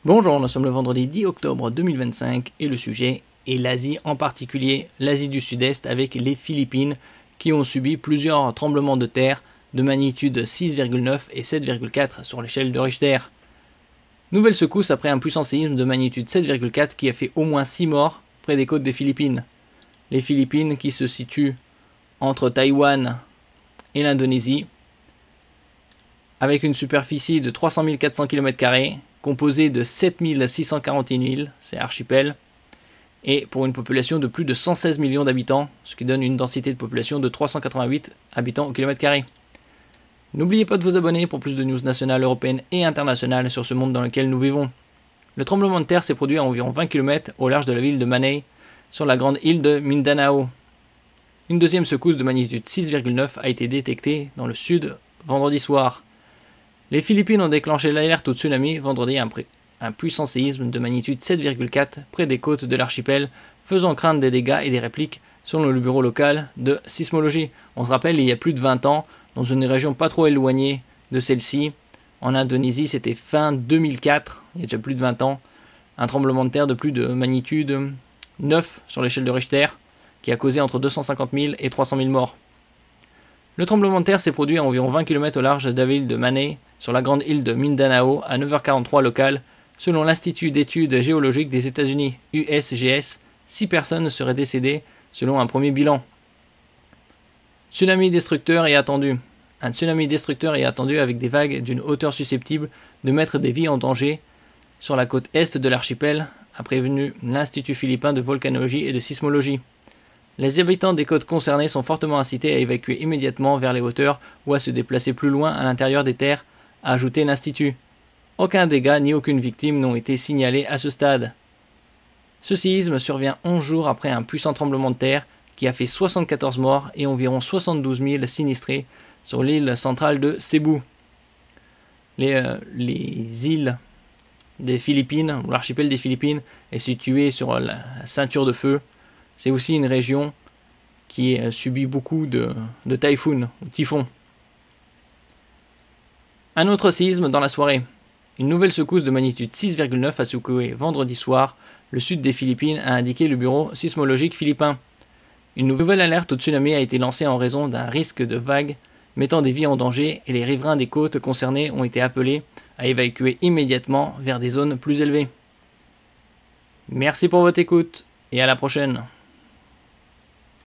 Bonjour, nous sommes le vendredi 10 octobre 2025 et le sujet est l'Asie, en particulier l'Asie du Sud-Est avec les Philippines qui ont subi plusieurs tremblements de terre de magnitude 6,9 et 7,4 sur l'échelle de Richter. Nouvelle secousse après un puissant séisme de magnitude 7,4 qui a fait au moins 6 morts près des côtes des Philippines. Les Philippines qui se situent entre Taïwan et l'Indonésie avec une superficie de 300 400 km², composée de 7 641 îles, c'est archipel, et pour une population de plus de 116 millions d'habitants, ce qui donne une densité de population de 388 habitants au km². N'oubliez pas de vous abonner pour plus de news nationales, européennes et internationales sur ce monde dans lequel nous vivons. Le tremblement de terre s'est produit à environ 20 km au large de la ville de Manay, sur la grande île de Mindanao. Une deuxième secousse de magnitude 6,9 a été détectée dans le sud vendredi soir. Les Philippines ont déclenché l'alerte au tsunami vendredi après un puissant séisme de magnitude 7,4 près des côtes de l'archipel, faisant craindre des dégâts et des répliques selon le bureau local de sismologie. On se rappelle, il y a plus de 20 ans, dans une région pas trop éloignée de celle-ci, en Indonésie, c'était fin 2004, il y a déjà plus de 20 ans, un tremblement de terre de plus de magnitude 9 sur l'échelle de Richter, qui a causé entre 250 000 et 300 000 morts. Le tremblement de terre s'est produit à environ 20 km au large de la ville de Manay, sur la grande île de Mindanao, à 9h43 local, selon l'Institut d'études géologiques des États-Unis, USGS. 6 personnes seraient décédées, selon un premier bilan. Tsunami destructeur est attendu. Un tsunami destructeur est attendu avec des vagues d'une hauteur susceptible de mettre des vies en danger sur la côte est de l'archipel, a prévenu l'Institut philippin de volcanologie et de sismologie. Les habitants des côtes concernées sont fortement incités à évacuer immédiatement vers les hauteurs ou à se déplacer plus loin à l'intérieur des terres, a ajouté l'Institut. Aucun dégât ni aucune victime n'ont été signalés à ce stade. Ce séisme survient 11 jours après un puissant tremblement de terre qui a fait 74 morts et environ 72 000 sinistrés sur l'île centrale de Cebu. Les îles des Philippines, ou l'archipel des Philippines, est situé sur la ceinture de feu. C'est aussi une région qui subit beaucoup de typhoons, ou typhons. Un autre séisme dans la soirée. Une nouvelle secousse de magnitude 6,9 a secoué vendredi soir le sud des Philippines, a indiqué le bureau sismologique philippin. Une nouvelle alerte au tsunami a été lancée en raison d'un risque de vagues mettant des vies en danger et les riverains des côtes concernées ont été appelés à évacuer immédiatement vers des zones plus élevées. Merci pour votre écoute et à la prochaine.